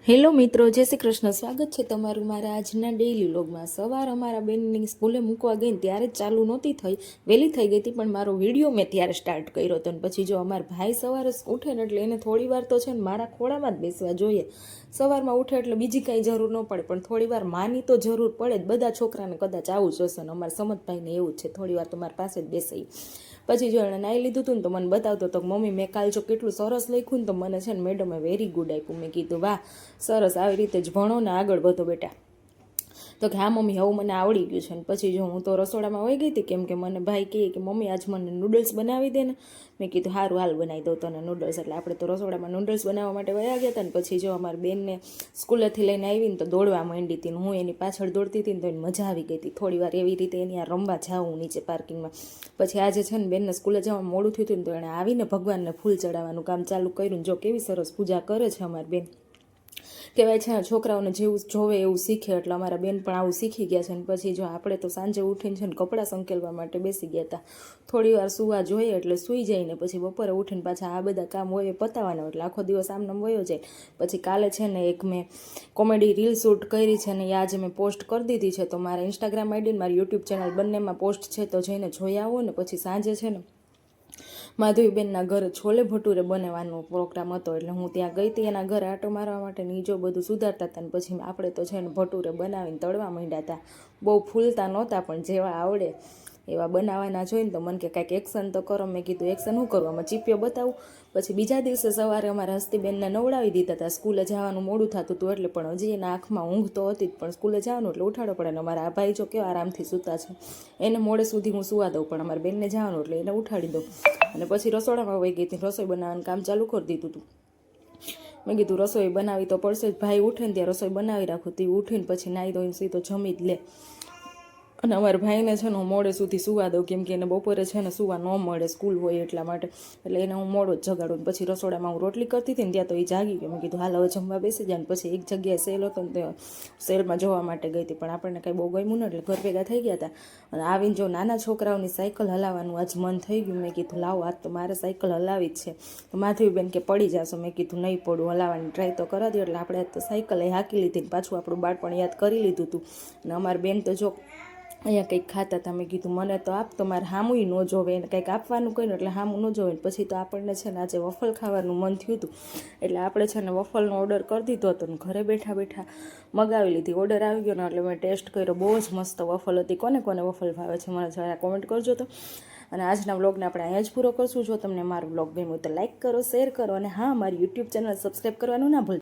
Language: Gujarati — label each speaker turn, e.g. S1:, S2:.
S1: હેલો મિત્રો, જય શ્રી કૃષ્ણ. સ્વાગત છે તમારું મારા આજના ડેઈલી વ્લોગમાં. સવાર અમારા બેનની સ્કૂલે મૂકવા ગઈ ને ત્યારે જ ચાલુ નહોતી થઈ, વહેલી થઈ ગઈ હતી, પણ મારો વિડીયો મેં ત્યારે સ્ટાર્ટ કર્યો હતો. અને પછી જો અમારા ભાઈ સવારે ઉઠે ને એટલે એને થોડી વાર તો છે ને મારા ખોળામાં જ બેસવા જોઈએ. સવારમાં ઉઠે એટલે બીજી કાંઈ જરૂર ન પડે, પણ થોડી વાર માની તો જરૂર પડે જ. બધા છોકરાને કદાચ આવું જ હશે ને અમારા સમતભાઈને એવું જ છે, થોડી વાર તો મારી પાસે જ બેસે. પછી જો એણે નાહી લીધું હતું ને તો મને બતાવતો હતો કે મમ્મી મેં કાલ જો કેટલું સરસ લખ્યું ને તો મને છે ને મેડમે વેરી ગુડ આપ્યું. મેં કીધું વાહ સરસ, આવી રીતે જ ભણો ને આગળ વધો બેટા. તો કે હા મમ્મી હવે મને આવડી ગયું છે. ને પછી જો હું તો રસોડામાં વહી ગઈ હતી, કેમ કે મને ભાઈ કહે કે મમ્મી આજ મને નૂડલ્સ બનાવી દે ને. મેં કીધું સારું હાલ બનાવી દઉં તને નૂડલ્સ. એટલે આપણે તો રસોડામાં નૂડલ્સ બનાવવા માટે વયા ગયા હતા. ને પછી જો અમારી બેનને સ્કૂલેથી લઈને આવીને તો દોડવા માંડી હતી ને હું એની પાછળ દોડતી હતી ને તો એને મજા આવી ગઈ હતી. થોડી વાર એવી રીતે એની આ રમવા જાઉં નીચે પાર્કિંગમાં. પછી આજે છે ને બેનને સ્કૂલે જવા મોડું થયું હતું ને તો એણે આવીને ભગવાનને ફૂલ ચડાવવાનું કામ ચાલુ કર્યું. જો કેવી સરસ પૂજા કરે છે અમારી બેન. કહેવાય છે છોકરાઓને જેવું જોવે એવું શીખે, એટલે અમારા બેન પણ આવું શીખી ગયા છે. ને પછી જો આપણે તો સાંજે ઉઠીને છે ને કપડાં સંકેલવા માટે બેસી ગયા હતા. થોડી વાર સુવા જોઈએ એટલે સૂઈ જાય ને પછી બપોરે ઉઠીને પાછા આ બધા કામ હોય પતાવવાના, એટલે આખો દિવસ આમનામ વયો જાય. પછી કાલે છે ને એક મેં કોમેડી રીલ શૂટ કરી છે ને એ આજે મેં પોસ્ટ કરી દીધી છે. તો મારા ઇન્સ્ટાગ્રામ આઈડી ને મારી યુટ્યુબ ચેનલ બંનેમાં પોસ્ટ છે, તો જઈને જોઈ આવો. ને પછી સાંજે છે ને માધવીબેનના ઘરે છોલે ભટુરે બનાવવાનો પ્રોગ્રામ હતો, એટલે હું ત્યાં ગઈ હતી એના ઘરે આટો મારવા માટે. નીચો બધું સુધારતા હતા ને પછી આપણે તો છે ને ભટુરે બનાવીને તળવા માંડ્યા હતા. બહુ ફૂલતા નહોતા, પણ જેવા આવડે એવા બનાવવાના જોઈને તો મને કે કાંઈક એક્શન તો કરો. મેં કીધું એક્શન શું કરવામાં, ચીપિયો બતાવું. પછી બીજા દિવસે સવારે અમારા હસ્તીબેનને નવડાવી દીધા હતા. સ્કૂલે જવાનું મોડું થતું હતું એટલે, પણ હજી એના આંખમાં ઊંઘ તો હતી જ, પણ સ્કૂલે જવાનું એટલે ઉઠાડો પડે. ને અમારા આ ભાઈ જો કેવા આરામથી સૂતા છે, એને મોડે સુધી હું સુવા દઉં, પણ અમારા બેનને જવાનું એટલે એને ઉઠાડી દઉં. અને પછી રસોડામાં વહી ગઈ હતી, રસોઈ બનાવવાનું કામ ચાલુ કરી દીધું હતું. મેં કીધું રસોઈ બનાવી તો પડશે જ, ભાઈ ઉઠે ને ત્યાં રસોઈ બનાવી રાખું. તે ઉઠીને પછી નાહી ધોઈને સીધો જમી જ લે. અને અમારા ભાઈને છે ને હું મોડે સુધી સુવા દઉં, કેમ કે એને બપોરે છે ને સુવા ન મળે, સ્કૂલ હોય એટલા માટે. એટલે એને હું મોડો જ જગાડું. પછી રસોડામાં હું રોટલી કરતી હતી ને ત્યાં તો એ જાગી ગયો. મેં કીધું હાલ હવે જમવા બેસી જાય. ને પછી એક જગ્યાએ સેલ હતો ને ત્યાં સેલમાં જોવા માટે ગઈ હતી, પણ આપણને કાંઈ બહુ ગમ્યું ને એટલે ઘર ભેગા થઈ ગયા હતા. અને આવીને જો નાના છોકરાઓની સાયકલ હલાવવાનું આજ મન થઈ ગયું. મેં કીધું લાવો આજ તો મારે સાયકલ હલાવી જ છે. તો માધવીબેન કે પડી જશો. મેં કીધું નહીં પડું, હલાવવાની ટ્રાય તો કરા દો. એટલે આપણે તો સાયકલ એ હાંકી લીધી ને પાછું આપણું બાળપણ યાદ કરી લીધું હતું. અને અમારી બેન તો જો અહીંયા કંઈક ખાતા હતા. મેં કીધું મને તો આપ, તો મારે હામુંય ન જોવે, એને કંઈક આપવાનું કહ્યું એટલે હામું ન જોવે. પછી તો આપણને છે ને આજે વફલ ખાવાનું મન થયું હતું, એટલે આપણે છે ને વફલનો ઓર્ડર કરી દીધો હતો ને ઘરે બેઠા બેઠા મગાવી લીધી. ઓર્ડર આવી ગયો ને એટલે મેં ટેસ્ટ કર્યો, બહુ જ મસ્ત વફલ હતી. કોને કોને વફલ ભાવે છે મને જરા કોમેન્ટ કરજો તો. અને આજના વ્લોગને આપણે અહીંયા જ પૂરો કરશું. જો તમને મારો વ્લોગ ગમ્યો તો લાઇક કરો, શેર કરો, અને હા મારી યુટ્યુબ ચેનલ સબસ્ક્રાઈબ કરવાનું ના ભૂલતા.